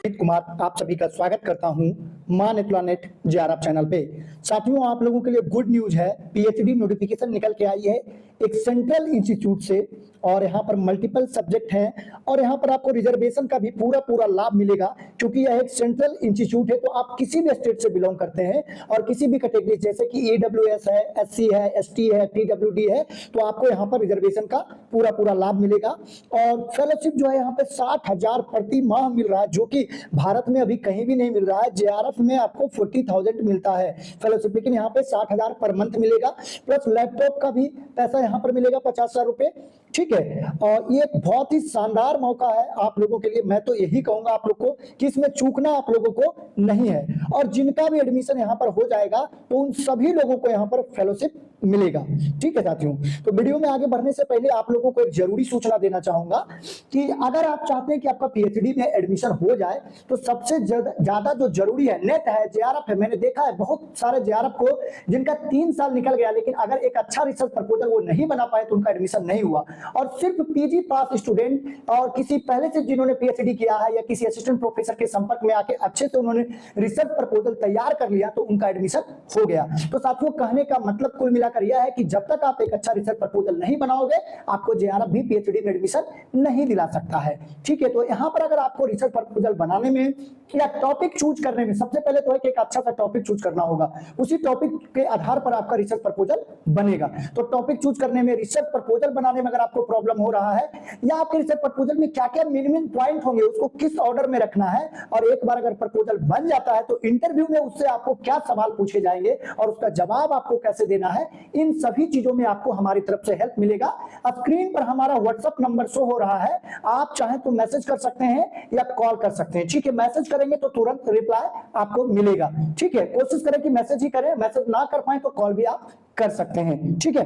रोहित कुमार आप सभी का स्वागत करता हूं मां नेट जेआरएफ चैनल पे। साथियों, आप लोगों के लिए गुड न्यूज है। पीएचडी नोटिफिकेशन निकल के आई है एक सेंट्रल इंस्टीट्यूट से और यहाँ पर मल्टीपल सब्जेक्ट हैं और यहाँ पर आपको रिजर्वेशन का भी पूरा लाभ मिलेगा क्योंकि यह एक सेंट्रल इंस्टीट्यूट है। तो आप किसी भी स्टेट से बिलोंग करते हैं और किसी भी कैटेगरी जैसे कि ईडब्ल्यूएस है, एससी है, एसटी है, पीडब्ल्यूडी है, तो आपको यहाँ पर रिजर्वेशन का पूरा लाभ मिलेगा। और फेलोशिप जो है यहाँ पे 60,000 प्रति माह मिल रहा है, जो कि भारत में अभी कहीं भी नहीं मिल रहा है। जेआरएफ में आपको 40,000 मिलता है फेलोशिप, लेकिन यहाँ पे 60,000 पर मंथ मिलेगा। प्लस लैपटॉप का भी पैसा यहाँ पर मिलेगा 50,000 रुपए। ठीक है, और ये एक बहुत ही शानदार मौका है आप लोगों के लिए। मैं तो यही कहूंगा आप लोग को कि इसमें चूकना आप लोगों को नहीं है। और जिनका भी एडमिशन यहाँ पर हो जाएगा तो उन सभी लोगों को यहाँ पर फेलोशिप मिलेगा। ठीक है साथियों, तो वीडियो में आगे बढ़ने से पहले आप लोगों को एक जरूरी सूचना देना चाहूंगा कि अगर आप चाहते हैं कि आपका पीएचडी में एडमिशन हो जाए तो सबसे ज्यादा जो जरूरी है नेट है, जेआरएफ है। मैंने देखा है बहुत सारे जेआरएफ को जिनका 3 साल निकल गया, लेकिन अगर एक अच्छा रिसर्च प्रपोजल वो नहीं बना पाए तो उनका एडमिशन नहीं हुआ। और सिर्फ पीजी पास स्टूडेंट और किसी पहले से जिन्होंने पीएचडी किया है या किसी असिस्टेंट प्रोफेसर के संपर्क में आके अच्छे से उन्होंने रिसर्च प्रपोजल तैयार कर लिया तो उनका एडमिशन हो गया। तो साथियों, कहने का मतलब कुल मिलाकर यह है कि जब तक आप एक अच्छा रिसर्च प्रपोजल नहीं बनाओगे आपको जेआरएफ भी पीएचडी में एडमिशन नहीं दिला सकता है। ठीक है, तो यहां पर अगर आपको रिसर्च प्रपोजल बनाने में या टॉपिक चूज करने में सबसे पहले तो है कि एक अच्छा सा टॉपिक चूज करना होगा, उसी टॉपिक के आधार पर आपका रिसर्च प्रपोजल बनेगा। तो टॉपिक चूज करने में, रिसर्च प्रपोजल बनाने में अगर आपको प्रॉब्लम हो रहा है या आपके रिसर्च प्रपोजल में क्या क्या मिनिमम पॉइंट होंगे, उसको किस ऑर्डर में रखना है, और एक बार अगर प्रपोजल बन जाता है तो इंटरव्यू में उससे आपको क्या सवाल पूछे जाएंगे और उसका जवाब आपको कैसे देना है, इन सभी चीजों में आपको हमारी तरफ से हेल्प मिलेगा। स्क्रीन पर हमारा व्हाट्सएप नंबर शो हो रहा है, आप चाहें तो मैसेज कर सकते हैं या कॉल कर सकते हैं। ठीक है, मैसेज करेंगे तो तुरंत रिप्लाई आपको मिलेगा। ठीक है, कोशिश करें कि मैसेज ही करें, मैसेज ना कर पाए तो कॉल भी आप कर सकते हैं। ठीक है,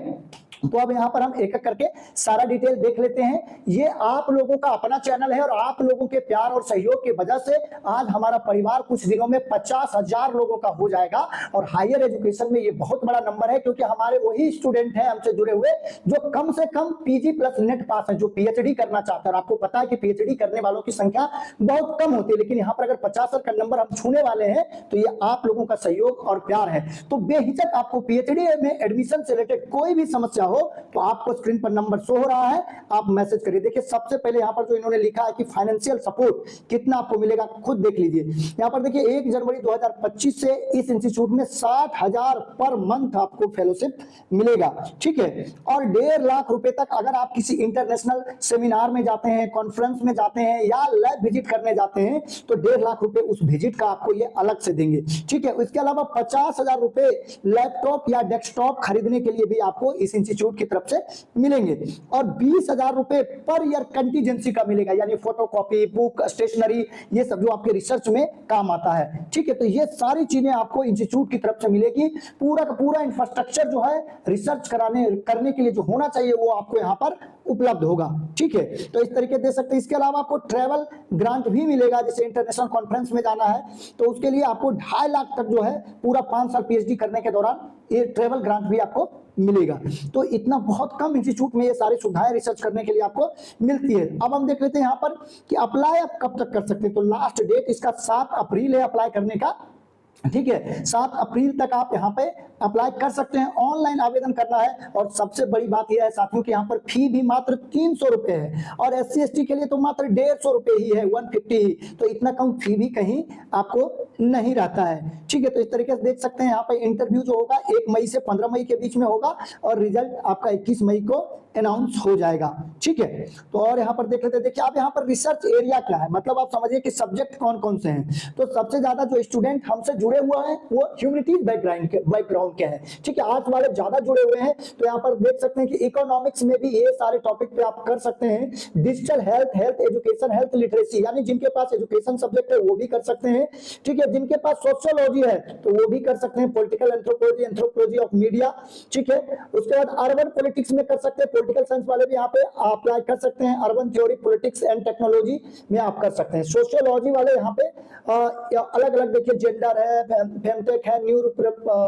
तो अब यहाँ पर हम एक एक करके सारा डिटेल देख लेते हैं। ये आप लोगों का अपना चैनल है और आप लोगों के प्यार और सहयोग की वजह से आज हमारा परिवार कुछ दिनों में 50,000 लोगों का हो जाएगा। और हायर एजुकेशन में ये बहुत बड़ा नंबर है क्योंकि हमारे वही स्टूडेंट हैं हमसे जुड़े हुए जो कम से कम पीजी प्लस नेट पास है, जो पीएचडी करना चाहते हैं। और आपको पता है कि पीएचडी करने वालों की संख्या बहुत कम होती है, लेकिन यहाँ पर अगर 50,000 का नंबर हम छूने वाले हैं तो ये आप लोगों का सहयोग और प्यार है। तो बेहिचक आपको पीएचडी में एडमिशन से रिलेटेड कोई भी समस्या हो तो आपको स्क्रीन पर नंबर शो हो रहा है, आप मैसेज करिए। देखिए सबसे पहले यहाँ पर जो इन्होंने लिखा है कि फाइनेंशियल सपोर्ट कितना आपको मिलेगा, खुद देख लीजिए। यहाँ पर देखिए 1 जनवरी 2025 से इस इंस्टीट्यूट में 60,000 पर मंथ आपको फेलोशिप मिलेगा। ठीक है, और 1.5 लाख रुपए तक अगर आप किसी इंटरनेशनल सेमिनार में जाते हैं, कॉन्फ्रेंस में जाते हैं या लैब विजिट करने जाते हैं तो 1.5 लाख रुपए उस विजिट का आपको ये अलग से देंगे। ठीक है, इसके अलावा 50,000 रुपए लैपटॉप या डेस्कटॉप खरीदने के लिए भी आपको इस इंस्टीट्यूट की तरफ से मिलेंगे। और 20,000 रुपए पर ईयर कंटीजेंसी का मिलेगा, यानी फोटोकॉपी, बुक, स्टेशनरी, ये सब जो आपके रिसर्च में काम आता है। ठीक है, तो ये सारी चीजें आपको इंस्टीट्यूट की तरफ से मिलेगी। पूरा का पूरा इंफ्रास्ट्रक्चर जो है रिसर्च करने के लिए जो होना चाहिए वो आपको यहाँ पर उपलब्ध होगा। ठीक है, तो इस तरीके दे सकते हैं। इसके अलावा आपको ट्रेवल ग्रांट भी मिलेगा, जैसे इंटरनेशनल कॉन्फ्रेंस में जाना है तो उसके लिए आपको 2.5 लाख तक जो है पूरा 5 साल पीएचडी करने के दौरान ये ट्रेवल ग्रांट भी आपको मिलेगा। तो इतना बहुत कम इंस्टीट्यूट में ये सारी सुविधाएं रिसर्च करने के लिए आपको मिलती है। अब हम देख लेते हैं यहाँ पर कि अप्लाई आप कब तक कर सकते हैं। तो लास्ट डेट इसका 7 अप्रैल है अप्लाई करने का। ठीक है, 7 अप्रैल तक आप यहाँ पे अप्लाई कर सकते हैं, ऑनलाइन आवेदन करना है। और सबसे बड़ी बात यह है साथियों कि यहाँ पर फी भी मात्र 300 रुपए है और SC ST के लिए तो मात्र 150 रुपए ही है, 150 ही। तो इतना कम फी भी कहीं आपको नहीं रहता है। ठीक है, तो इस तरीके से देख सकते हैं यहाँ पे इंटरव्यू जो होगा 1 मई से 15 मई के बीच में होगा और रिजल्ट आपका 21 मई को अनाउंस हो जाएगा। ठीक है, तो और यहाँ पर देख लेते हैं। देखिए आप यहाँ पर रिसर्च एरिया क्या है, मतलब आप समझिए कि सब्जेक्ट कौन कौन से हैं। तो सबसे ज्यादा जो स्टूडेंट हमसे जुड़े हुए हैं वो ह्यूमैनिटीज बैकग्राउंड के हैं। ठीक है, आर्ट्स वाले ज्यादा जुड़े हुए हैं। तो यहाँ पर देख सकते हैं कि इकोनॉमिक्स में भी ये सारे टॉपिक पे आप कर सकते हैं। Digital health, health education, health literacy, यानी जिनके पास एजुकेशन सब्जेक्ट है वो भी कर सकते हैं। ठीक है, जिनके पास सोशियोलॉजी है तो वो भी कर सकते हैं, political anthropology, anthropology of media, ठीक है। उसके बाद अर्बन पॉलिटिक्स में कर सकते हैं, पॉलिटिकल साइंस वाले भी यहाँ पे अप्लाई कर सकते हैं, urban theory, politics and technology में आप कर सकते हैं। सोशियोलॉजी वाले यहाँ पे अलग अलग देखिए, जेंडर है, फेमटेक है, न्यू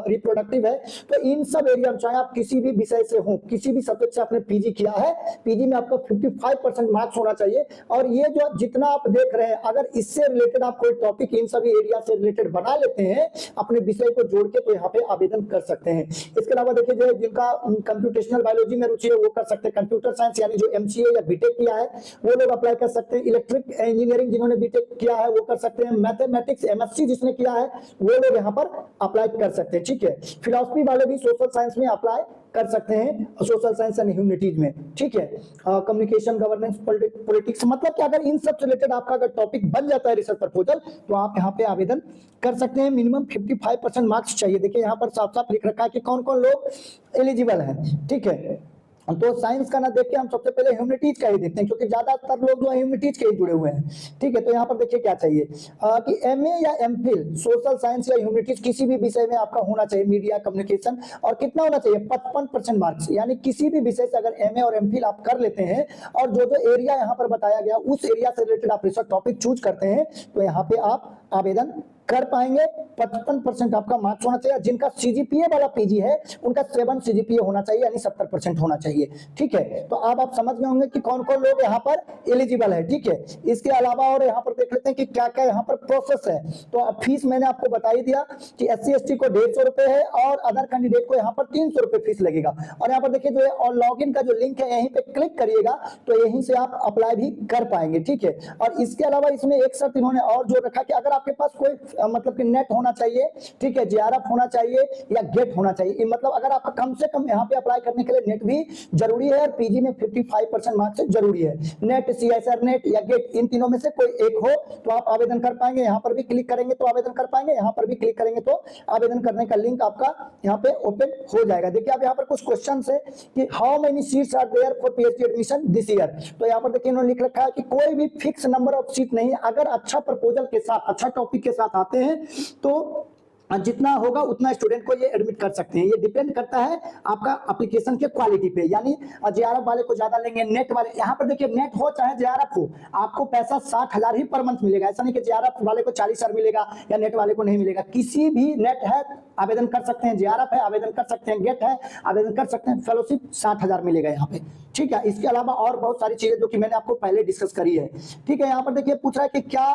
रिप्रोडक्टिव है, तो इन सब एरिया में चाहे आप किसी भी विषय से हो, किसी भी सब्जेक्ट से आपने पीजी किया है, पीजी में आपका 55% मार्क्स होना चाहिए। और ये जो जितना आप देख रहे हैं, अगर इससे रिलेटेड आप कोई टॉपिक इन सभी एरिया से रिलेटेड बना लेते हैं अपने विषय को जोड़ के, तो यहाँ पे आवेदन कर सकते हैं। इसके अलावा देखिए, जो जिनका कंप्यूटेशनल बायोलॉजी में रुचि है वो कर सकते हैं, कंप्यूटर साइंस यानी जो एमसीए या बीटेक किया है वो लोग अप्लाई कर सकते हैं, इलेक्ट्रिक इंजीनियरिंग जिन्होंने बीटेक किया है वो कर सकते हैं, मैथमेटिक्स एमएससी जिसने किया है वो लोग यहाँ पर अप्लाई कर सकते हैं, ठीक है। फिलॉसफी वाले भी सोशल साइंस में अप्लाई कर सकते हैं, सोशल साइंस एंड ह्यूमैनिटीज में, ठीक है। कम्युनिकेशन, गवर्नेंस, पॉलिटिक्स, मतलब कि अगर इन सब से रिलेटेड आपका अगर टॉपिक बन जाता है रिसर्च प्रपोजल, तो आप यहाँ पे आवेदन कर सकते हैं। मिनिमम 55% मार्क्स चाहिए। देखिए यहाँ पर साफ साफ लिख रखा है कि कौन कौन लोग एलिजिबल हैं, ठीक है। तो साइंस का ना देख के हम सबसे पहले ह्यूमैनिटीज का ही देखते हैं, क्योंकि ज्यादातर लोग जो है ह्यूमैनिटीज के ही जुड़े हुए हैं, ठीक है। तो यहाँ पर देखिए क्या चाहिए कि एमए या एमफिल सोशल साइंस या ह्यूमैनिटीज किसी भी विषय में आपका होना चाहिए, मीडिया कम्युनिकेशन, और कितना होना चाहिए 55% मार्क्स, यानी किसी भी विषय से अगर एमए और एमफिल आप कर लेते हैं और जो जो एरिया यहाँ पर बताया गया उस एरिया से रिलेटेड आप रिसर्च टॉपिक चूज करते हैं, तो यहाँ पे आप आवेदन कर पाएंगे। 55% आपका मार्क्स होना चाहिए। जिनका सीजीपीए वाला पीजी है उनका 7 सीजीपीए होना चाहिए, यानी 70% होना चाहिए, ठीक है। तो अब आप समझ गए होंगे कि कौन कौन लोग यहाँ पर एलिजिबल है, ठीक है। इसके अलावा और यहाँ पर देख लेते हैं कि क्या क्या यहाँ पर प्रोसेस है। तो अब फीस मैंने आपको बता ही दिया कि SC/ST को 150 रुपए है और अदर कैंडिडेट को यहाँ पर 300 रुपए फीस लगेगा। और यहाँ पर देखिए जो है और लॉग इन का जो लिंक है यहीं पे क्लिक करिएगा तो यहीं से आप अप्लाई भी कर पाएंगे, ठीक है। और इसके अलावा इसमें एक शर्त इन्होंने और जोड़ रखा कि अगर आपके पास कोई मतलब कि नेट होना चाहिए, ठीक है, JRF होना चाहिए या गेट होना चाहिए, मतलब अगर आपका कम से कम यहाँ पे अप्लाई करने के लिए नेट भी जरूरी है और पीजी में 55% मार्क्स जरूरी है। नेट, CSR नेट या गेट, इन तीनों में से कोई एक हो तो आप आवेदन कर पाएंगे। यहाँ पर भी क्लिक करेंगे तो आवेदन कर पाएंगे, यहाँ पर भी क्लिक करेंगे तो आवेदन करने का लिंक आपका यहाँ पे ओपन हो जाएगा। देखिए अब यहाँ पर कुछ क्वेश्चन है कि how many seats are there for PhD admission this year. तो यहाँ पर देखिए इन्होंने लिख रखा है कि कोई भी फिक्स नंबर ऑफ सीट नहीं है। अगर अच्छा प्रपोजल के साथ, अच्छा टॉपिक के साथ आते हैं तो जितना होगा उतना स्टूडेंट को ये एडमिट कर सकते हैं। ये डिपेंड करता है आपका एप्लीकेशन के क्वालिटी पे, यानी JRF वाले को ज्यादा लेंगे, नेट वाले, यहाँ पर देखिए नेट हो चाहे JRF हो, आपको पैसा 60,000 ही पर मंथ मिलेगा। ऐसा नहीं कि JRF वाले को 40,000 मिलेगा या नेट वाले को नहीं मिलेगा। किसी भी नेट है आवेदन कर सकते हैं, JRF है आवेदन कर सकते हैं, गेट है आवेदन कर सकते हैं, फेलोशिप 60,000 मिलेगा यहाँ पे, ठीक है। इसके अलावा और बहुत सारी चीजें जो कि मैंने आपको पहले डिस्कस करी है, ठीक है। यहाँ पर देखिए पूछ रहा है कि क्या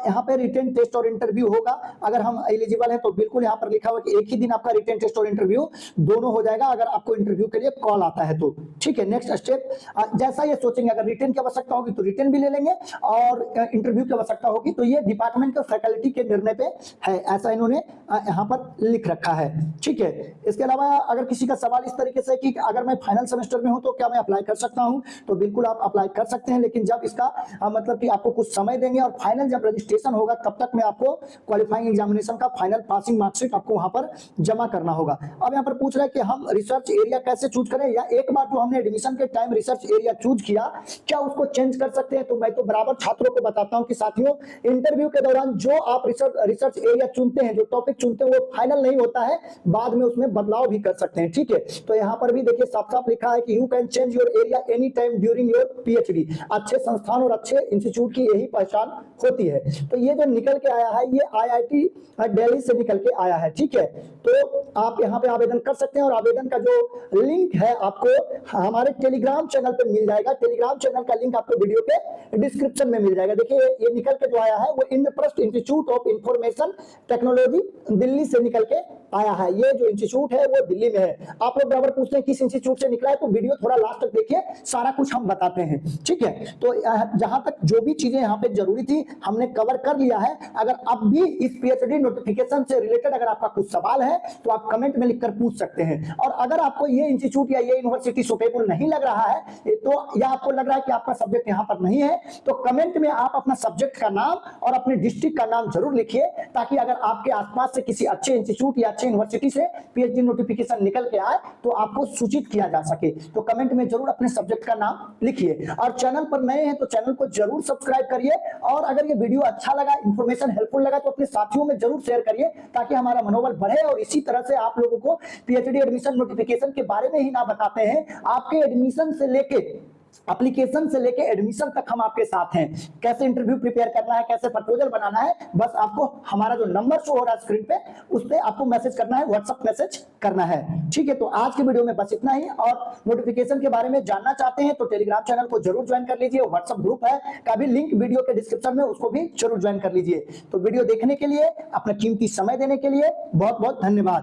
यहाँ पे रिटन टेस्ट और इंटरव्यू होगा। अगर हम एलिजिबल है तो बिल्कुल यहाँ पर लिखा हुआ कि एक ही दिन आपका रिटन टेस्ट और इंटरव्यू दोनों हो जाएगा, अगर आपको इंटरव्यू के लिए कॉल आता है तो, ठीक है। नेक्स्ट स्टेप जैसा ये सोचेंगे, अगर रिटन की आवश्यकता होगी तो रिटन भी ले लेंगे और इंटरव्यू की आवश्यकता होगी तो ये डिपार्टमेंट के फैकल्टी के निर्णय पे है, ऐसा इन्होंने यहाँ पर लिख रखा है, ठीक है। इसके अलावा अगर किसी का सवाल इस तरीके से कि अगर मैं फाइनल सेमेस्टर में हूं तो क्या मैं अप्लाई कर सकता हूं, तो बिल्कुल आप अप्लाई कर सकते हैं, लेकिन जब इसका मतलब कि आपको कुछ समय देंगे और फाइनल जब रजिस्ट्रेशन होगा तब तक में आपको क्वालिफाइंग एग्जामिनेशन का फाइनल पासिंग मार्कशीट आपको वहां पर जमा करना होगा। अब यहाँ पर पूछ रहा है कि हम रिसर्च एरिया कैसे चूज करें, या एक बार जो हमने एडमिशन के टाइम रिसर्च एरिया चूज किया क्या उसको चेंज कर सकते हैं। तो मैं तो बराबर छात्रों को बताता हूं कि साथियों, इंटरव्यू के दौरान जो आप रिसर्च एरिया चुनते हैं, जो टॉपिक चुनते हैं, वो फाइनल नहीं होता है, बाद में उसमें बदलाव भी कर सकते हैं, ठीक है। तो यहाँ पर भी देखिए साफ साफ लिखा है कि you can change your area any time during your PhD। अच्छे संस्थान और अच्छे इंस्टीट्यूट की यही पहचान होती है। तो ये जो निकल के आया है ये IIT दिल्ली से निकल के आया है, ठीक है। तो आप यहाँ पे आवेदन कर सकते हैं और आवेदन का जो लिंक है आपको हमारे टेलीग्राम चैनल पे मिल जाएगा। टेलीग्राम चैनल का लिंक आपको वीडियो के डिस्क्रिप्शन में मिल जाएगा। देखिए ये निकल के जो आया है वो Indraprastha institute of information technology Delhi से निकल के आया है। ये जो इंस्टीट्यूट है वो दिल्ली में है। आप लोग बराबर पूछते हैं किस इंस्टीट्यूट से निकला है, तो वीडियो थोड़ा लास्ट तक देखिए, सारा कुछ हम बताते हैं, ठीक है। तो जहां तक जो भी चीजें यहाँ पे जरूरी थी हमने कवर कर लिया है। अगर अब भी इस PhD नोटिफिकेशन से रिलेटेड अगर आपका कुछ सवाल है तो आप कमेंट में लिखकर पूछ सकते हैं। और अगर आपको ये इंस्टीट्यूट या ये यूनिवर्सिटी सुटेबल नहीं लग रहा है तो, या आपको लग रहा है कि आपका सब्जेक्ट यहाँ पर नहीं है, तो कमेंट में आप अपना सब्जेक्ट का नाम और अपने डिस्ट्रिक्ट का नाम जरूर लिखिए, ताकि अगर आपके आसपास से किसी अच्छे इंस्टीट्यूट या अच्छे यूनिवर्सिटी से पीएचडी नोटिफिकेशन निकल के आए तो आपको सूचित किया जा सके। तो कमेंट में जरूर अपने सब्जेक्ट का नाम लिखिए और चैनल पर नए हैं तो चैनल को जरूर सब्सक्राइब करिए और अगर ये वीडियो अच्छा लगा, इंफॉर्मेशन हेल्पफुल लगा तो अपने साथियों में जरूर शेयर करिए ताकि हमारा मनोबल बढ़े। और इसी तरह से आप लोगों को पीएचडी एडमिशन नोटिफिकेशन के बारे में ही ना बताते हैं, आपके एडमिशन से लेके एप्लीकेशन से लेके एडमिशन तक हम आपके साथ हैं। कैसे इंटरव्यू प्रिपेयर करना है, कैसे प्रपोजल बनाना है, बस आपको हमारा जो नंबर शो हो रहा है स्क्रीन पे उस पे आपको मैसेज करना है, व्हाट्सएप मैसेज करना है। ठीक है, तो आज के वीडियो में बस इतना ही। और नोटिफिकेशन के बारे में जानना चाहते हैं तो टेलीग्राम चैनल को जरूर ज्वाइन कर लीजिए, व्हाट्सएप ग्रुप है का भी लिंक वीडियो के डिस्क्रिप्शन में, उसको भी जरूर ज्वाइन कर लीजिए। तो वीडियो देखने के लिए, अपना कीमती समय देने के लिए बहुत बहुत धन्यवाद।